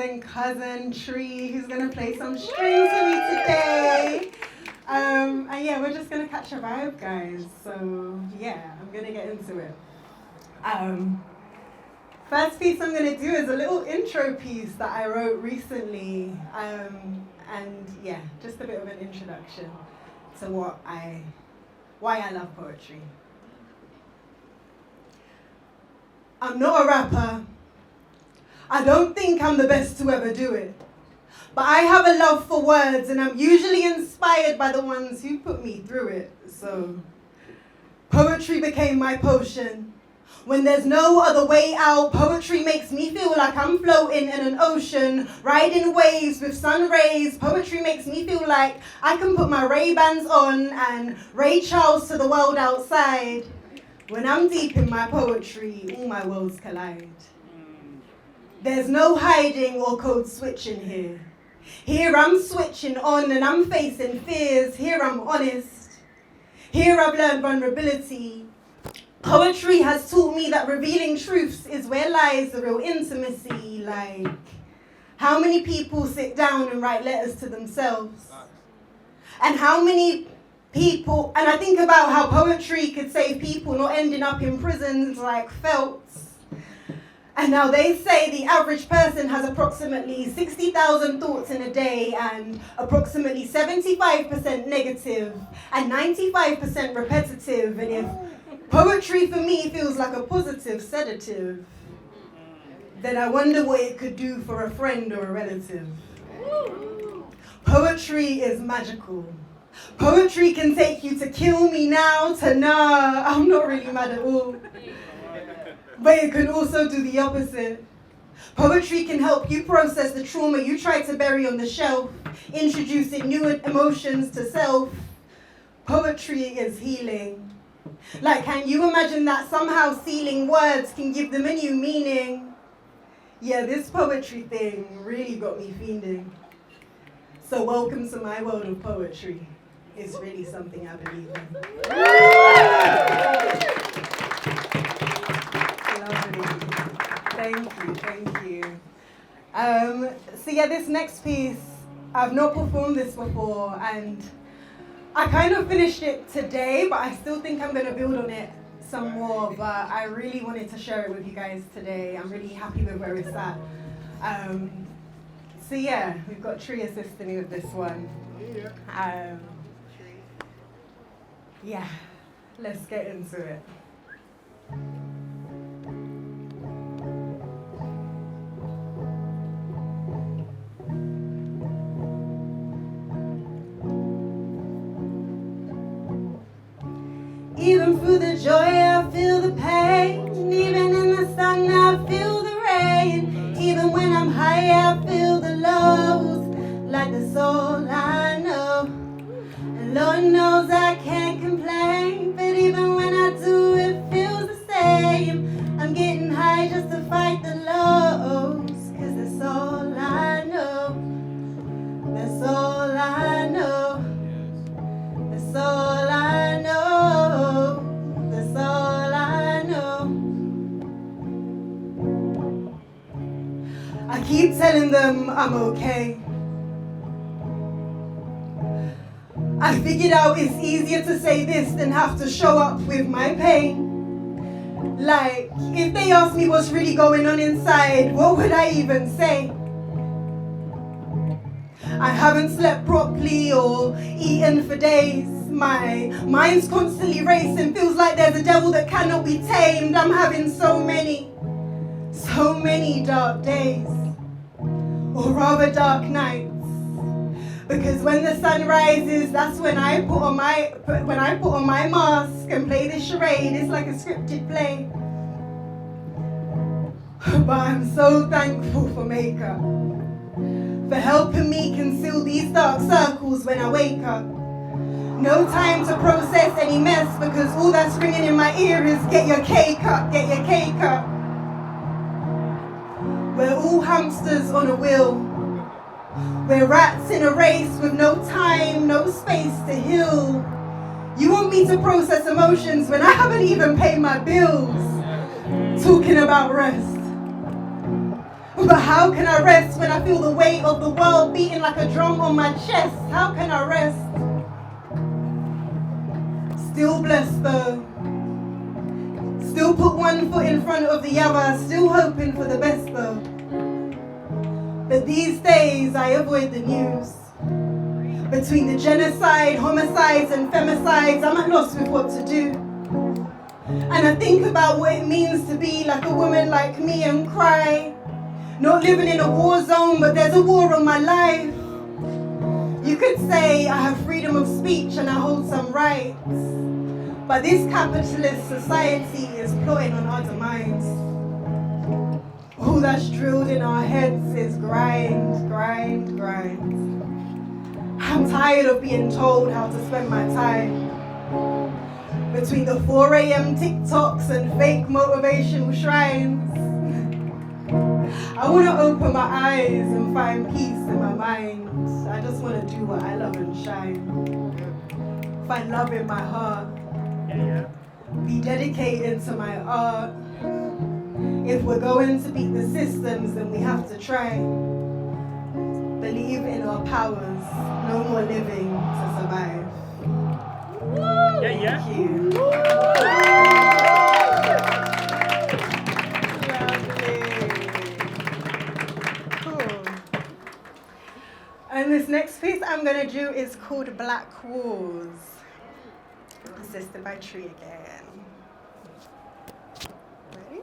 amazing cousin Tree, who's going to play some strings for me today. And yeah, we're just going to catch a vibe, guys. So yeah, I'm going to get into it. First piece I'm going to do is a little intro piece that I wrote recently. And yeah, just a bit of an introduction to why I love poetry. I'm not a rapper. I don't think I'm the best to ever do it. But I have a love for words, and I'm usually inspired by the ones who put me through it. So, poetry became my potion. When there's no other way out, poetry makes me feel like I'm floating in an ocean, riding waves with sun rays. Poetry makes me feel like I can put my Ray-Bans on and Ray Charles to the world outside. When I'm deep in my poetry, all my worlds collide. There's no hiding or code switching here. Here I'm switching on and I'm facing fears. Here I'm honest. Here I've learned vulnerability. Poetry has taught me that revealing truths is where lies the real intimacy. Like, how many people sit down and write letters to themselves? And how many people, and I think about how poetry could save people not ending up in prisons like Phelps. And now they say the average person has approximately 60,000 thoughts in a day, and approximately 75% negative and 95% repetitive. And if poetry for me feels like a positive sedative, then I wonder what it could do for a friend or a relative. Poetry is magical. Poetry can take you to kill me now, to nah, I'm not really mad at all. But it can also do the opposite. Poetry can help you process the trauma you tried to bury on the shelf, introducing new emotions to self. Poetry is healing. Like, can you imagine that somehow sealing words can give them a new meaning? Yeah, this poetry thing really got me fiending. So welcome to my world of poetry. It's really something I believe in. Lovely. Thank you. So yeah, this next piece, I've not performed this before, and I kind of finished it today, but I still think I'm going to build on it some more, but I really wanted to share it with you guys today. I'm really happy with where it's at. So yeah, we've got Tree assisting me with this one. Yeah, let's get into it. Even through the joy, I feel the pain. Even in the sun, I feel the rain. Even when I'm high, I feel the lows. Like that's all I know. And Lord knows I can't complain. But even when I do, it feels the same. I'm getting high just to fight the lows. 'Cause that's all I know. That's all I know. That's all I know. That's all I know. I keep telling them I'm okay. I figured out it's easier to say this than have to show up with my pain. Like, if they ask me what's really going on inside, what would I even say? I haven't slept properly or eaten for days. My mind's constantly racing, feels like there's a devil that cannot be tamed. I'm having so many dark days, or rather dark nights. Because when the sun rises, that's when I put on my mask and play this charade. It's like a scripted play. But I'm so thankful for makeup, for helping me conceal these dark circles when I wake up. No time to process any mess, because all that's ringing in my ear is get your cake up, get your cake up. We're all hamsters on a wheel. We're rats in a race with no time, no space to heal. You want me to process emotions when I haven't even paid my bills. Talking about rest. But how can I rest when I feel the weight of the world beating like a drum on my chest. How can I rest? Still blessed though. Still put one foot in front of the other. Still hoping for the best though. But these days I avoid the news. Between the genocide, homicides and femicides, I'm at loss with what to do. And I think about what it means to be like a woman like me and cry. Not living in a war zone, but there's a war on my life. You could say I have freedom of speech and I hold some rights. But this capitalist society is plotting on our demise. All that's drilled in our heads is grind, grind, grind. I'm tired of being told how to spend my time. Between the 4 a.m. TikToks and fake motivational shrines. I want to open my eyes and find peace in my mind. I just want to do what I love and shine. Find love in my heart. Be dedicated to my art. If we're going to beat the systems, then we have to try. Believe in our powers. No more living to survive. Thank you. Cool. And this next piece I'm going to do is called Black Walls. Assisted by Tree again. Ready?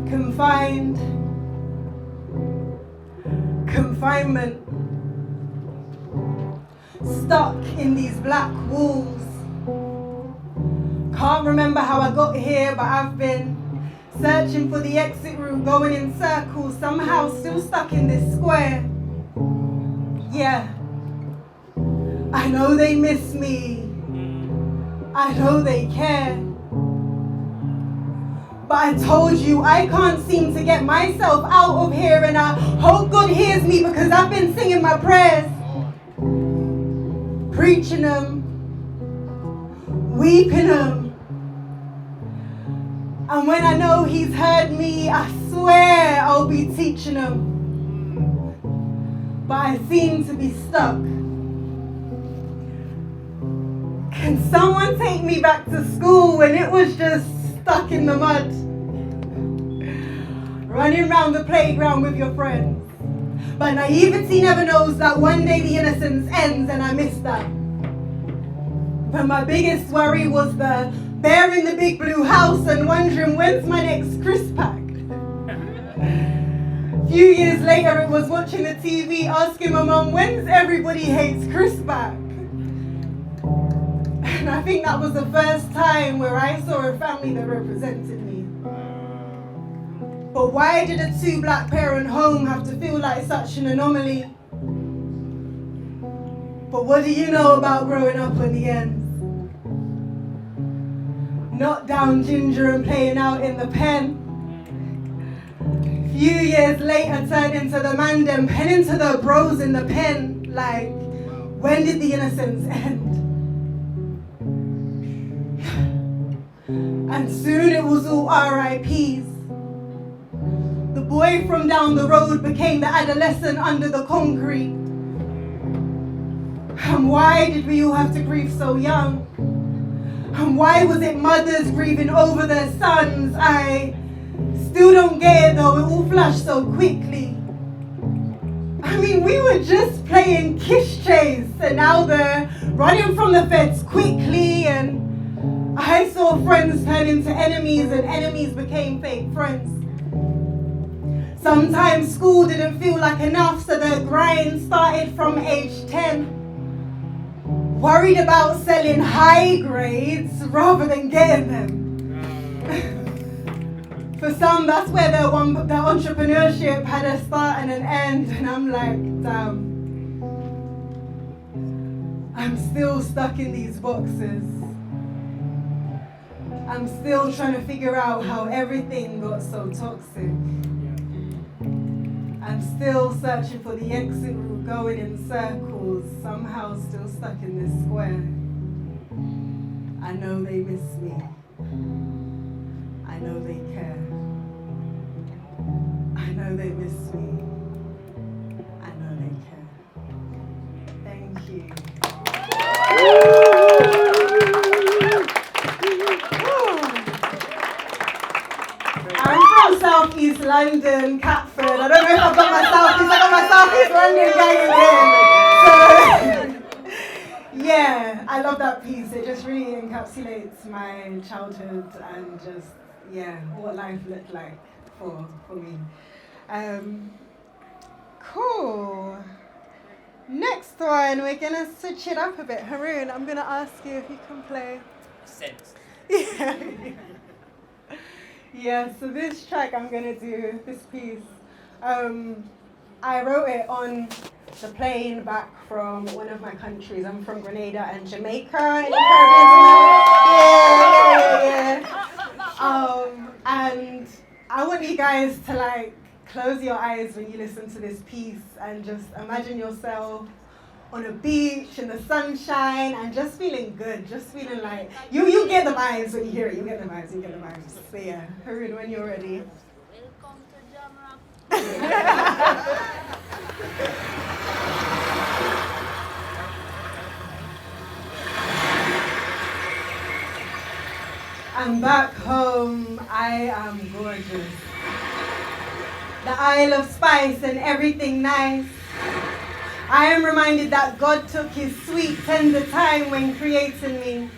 Confined, confinement, stuck in these black walls. Can't remember how I got here, but I've been searching for the exit route, going in circles, somehow still stuck in this square. Yeah, I know they miss me, I know they care. But I told you I can't seem to get myself out of here, and I hope God hears me because I've been singing my prayers, preaching them, weeping them. And when I know He's heard me, I swear I'll be teaching them. But I seem to be stuck. Can someone take me back to school when it was just stuck in the mud? Running around the playground with your friends. But naivety never knows that one day the innocence ends, and I miss that. But my biggest worry was the bear in the big blue house and wondering when's my next crisp pack. Few years later it was watching the TV asking my mum when's Everybody Hates Chris back. And I think that was the first time where I saw a family that represented me. But why did a 2-black parent home have to feel like such an anomaly? But what do you know about growing up on the ends? Not down ginger and playing out in the pen. Few years later turned into the man them, pen into the bros in the pen. Like, when did the innocence end? And soon it was all RIPs. The boy from down the road became the adolescent under the concrete. And why did we all have to grieve so young? And why was it mothers grieving over their sons? I still don't get it though, it all flashed so quickly. I mean, we were just playing kiss chase and now they're running from the feds quickly, and I saw friends turn into enemies and enemies became fake friends. Sometimes school didn't feel like enough, so the grind started from age 10. Worried about selling high grades rather than getting them. For some, that's where their entrepreneurship had a start and an end, and I'm like, damn. I'm still stuck in these boxes. I'm still trying to figure out how everything got so toxic. I'm still searching for the exit route, going in circles, somehow still stuck in this square. I know they miss me. I know they care. I know they miss me. I know they care. Thank you. I'm from Southeast London, Catford. I don't know if I've got my Southeast, I got my Southeast London gang in here. So, yeah, I love that piece. It just really encapsulates my childhood and just, yeah, what life looked like for me. Cool. Next one, we're gonna switch it up a bit. Haroon, I'm gonna ask you if you can play. Sense. Yeah. Yeah, so this track I'm gonna do, this piece, I wrote it on the plane back from one of my countries. I'm from Grenada and Jamaica in the Caribbean. Yeah. And I want you guys to like close your eyes when you listen to this piece and just imagine yourself on a beach in the sunshine and just feeling good, just feeling like, you get the vibes when you hear it, you get the vibes. So yeah, Haroon, when you're ready. Welcome to Jamrock. I'm back home, I am gorgeous. The Isle of Spice and everything nice. I am reminded that God took his sweet, tender time when creating me.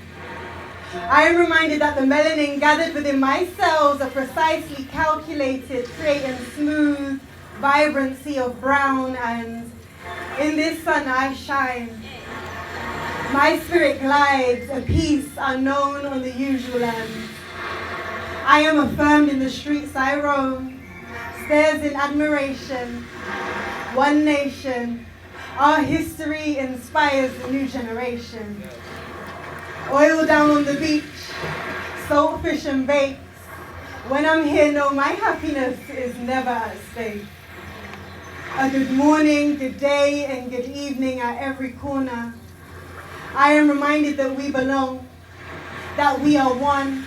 I am reminded that the melanin gathered within my cells are precisely calculated, creating smooth vibrancy of brown, and in this sun I shine. My spirit glides, a peace unknown on the usual ends. I am affirmed in the streets I roam, stares in admiration, one nation. Our history inspires the new generation. Oil down on the beach, saltfish and bakes. When I'm here, know my happiness is never at stake. A good morning, good day, and good evening at every corner. I am reminded that we belong, that we are one,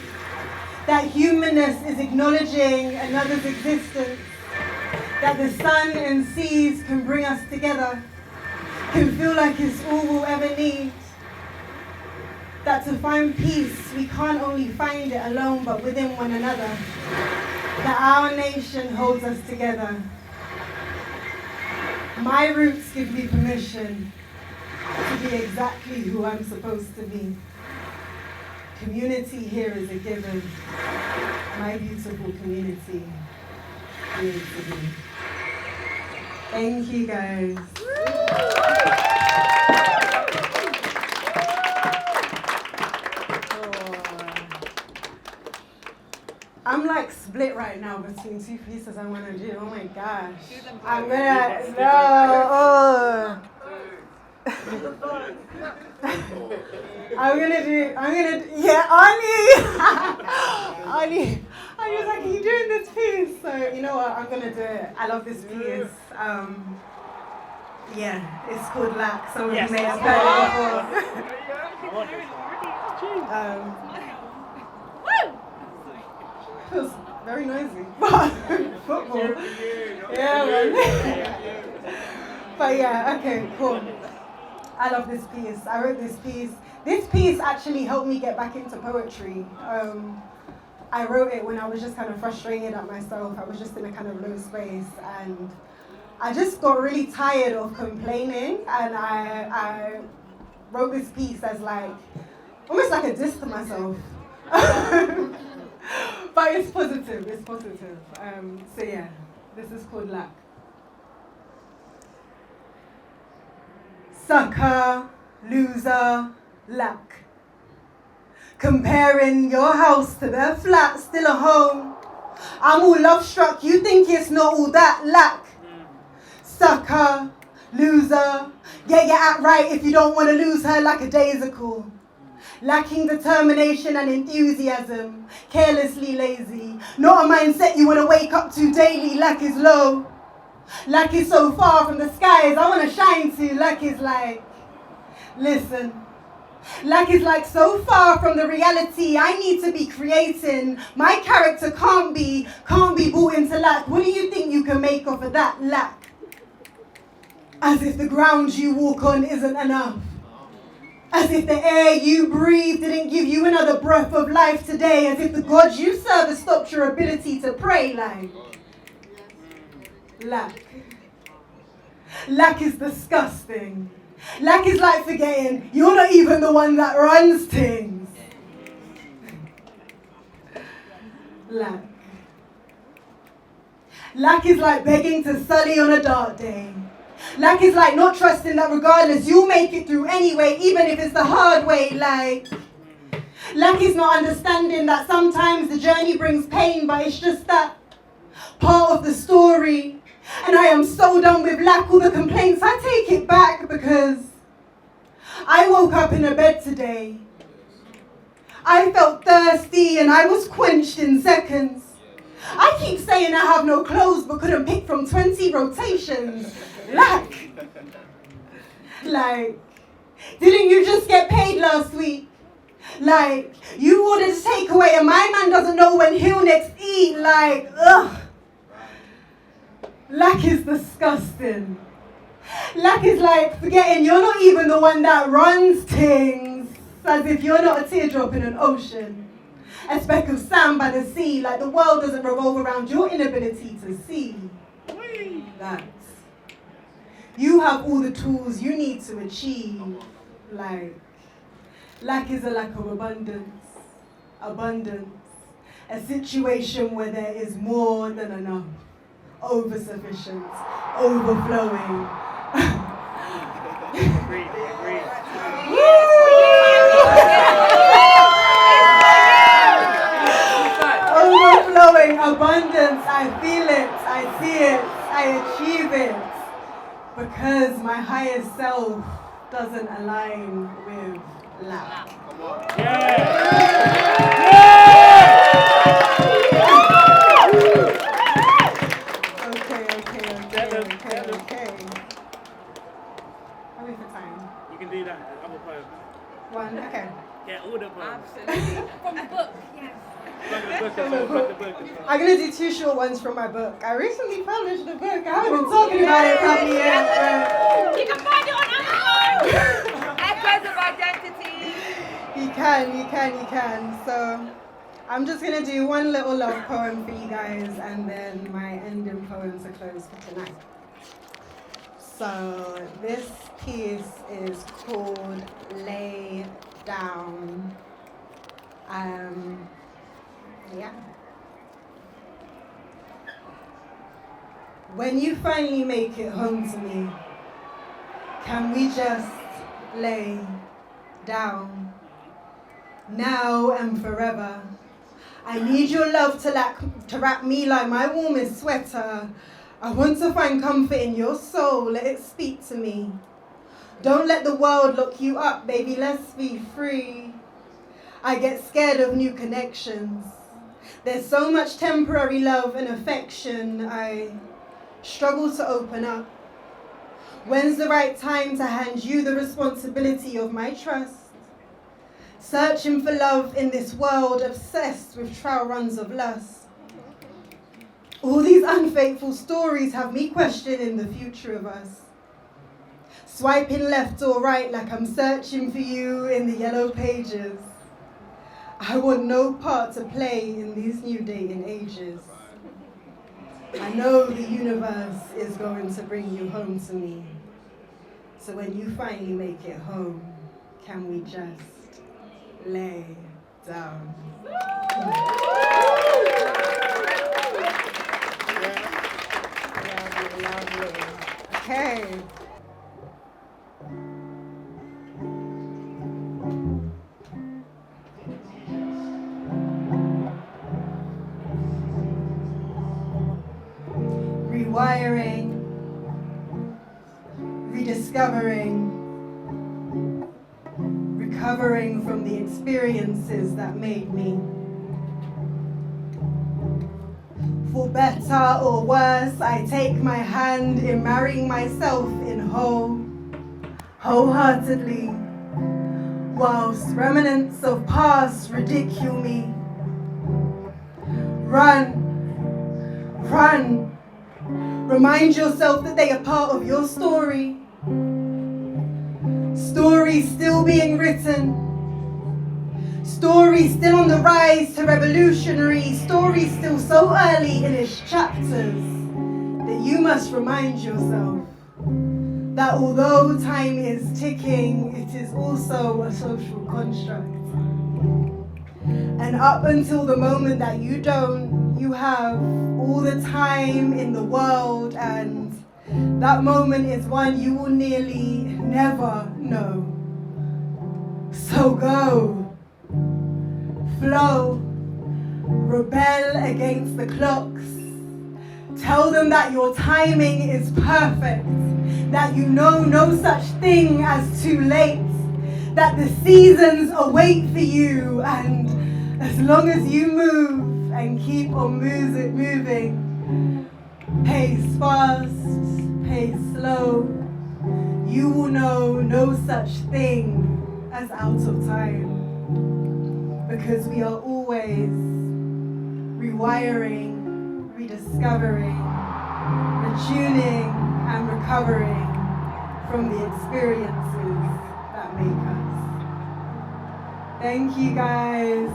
that humanness is acknowledging another's existence, that the sun and seas can bring us together, can feel like it's all we'll ever need. That to find peace, we can't only find it alone, but within one another. That our nation holds us together. My roots give me permission to be exactly who I'm supposed to be. Community here is a given. My beautiful community is to be. Thank you, guys. I'm like split right now between two pieces I want to do. Oh my gosh. I'm gonna, yeah, Ani was like, are you doing this piece? So, you know what, I'm gonna do it. I love this piece. Yeah, it's called Lack. Some of you may have heard it before. Feels very noisy. Football. Yeah, man. But yeah, okay, cool. I love this piece. I wrote this piece. This piece actually helped me get back into poetry. I wrote it when I was just kind of frustrated at myself. I was just in a kind of low space, and I just got really tired of complaining, and I wrote this piece as like, almost like a diss to myself. But it's positive, so yeah, this is called Lack. Sucker, loser, lack. Comparing your house to their flat, still a home. I'm all love struck, you think it's not all that lack. Sucker, loser, get your act right if you don't want to lose her like a daisical. Lacking determination and enthusiasm, carelessly lazy, not a mindset you want to wake up to daily, lack is low. Lack is so far from the skies I want to shine to. Lack is like, listen. Lack is like so far from the reality I need to be creating. My character can't be brought into lack. What do you think you can make of that lack? As if the ground you walk on isn't enough. As if the air you breathe didn't give you another breath of life today. As if the God you serve has stopped your ability to pray. Like, lack. Lack is disgusting. Lack is like forgetting you're not even the one that runs things. Lack. Lack is like begging to sully on a dark day. Lack is like not trusting that regardless you'll make it through anyway, even if it's the hard way. Like, lack is not understanding that sometimes the journey brings pain, but it's just that part of the story. And I am so done with lack, all the complaints, I take it back because I woke up in a bed today. I felt thirsty and I was quenched in seconds. I keep saying I have no clothes but couldn't pick from 20 rotations. Lack. Like, didn't you just get paid last week? Like, you ordered a takeaway and my man doesn't know when he'll next eat. Like, ugh. Lack is disgusting. Lack is like forgetting you're not even the one that runs things. As if you're not a teardrop in an ocean. A speck of sand by the sea. Like the world doesn't revolve around your inability to see. That. You have all the tools you need to achieve. Like, lack is a lack of abundance. Abundance. A situation where there is more than enough. Oversufficient, overflowing. Overflowing abundance. I feel it, I see it, I achieve it. Because my higher self doesn't align with lack. Okay. How many for time? You can do that. I'm a poem. One, okay. Yeah, all the poems. Absolutely. From the book, yes. Plug the book. I'm going to do 2 short ones from my book. I recently published a book. I haven't been talking about it probably yet. You can find it on Amazon. Echoes of Identity. You can. So I'm just going to do one little love poem for you guys and then my ending poem to close for tonight. So this piece is called Lay Down. Yeah. When you finally make it home to me, can we just lay down? Now and forever. I need your love to wrap me like my warmest sweater. I want to find comfort in your soul, let it speak to me. Don't let the world lock you up, baby, let's be free. I get scared of new connections. There's so much temporary love and affection, I struggle to open up. When's the right time to hand you the responsibility of my trust? Searching for love in this world, obsessed with trial runs of lust. All these unfaithful stories have me questioning the future of us. Swiping left or right like I'm searching for you in the yellow pages. I want no part to play in these new dating ages. I know the universe is going to bring you home to me. So when you finally make it home, can we just lay down? Lovely. Okay. Rewiring, rediscovering, recovering from the experiences that made me. For better or worse, I take my hand in marrying myself in wholeheartedly, whilst remnants of past ridicule me. Run, remind yourself that they are part of your story. Story still being written. Story still on the rise to revolutionary. Story still so early in its chapters that you must remind yourself that although time is ticking, it is also a social construct. And up until the moment that you don't, you have all the time in the world, and that moment is one you will nearly never know. So go, flow, rebel against the clocks. Tell them that your timing is perfect, that you know no such thing as too late, that the seasons await for you, and as long as you move and keep on moving, pace fast, pace slow, you will know no such thing as out of time, because we are always rewiring, rediscovering, retuning and recovering from the experiences that make us. Thank you guys.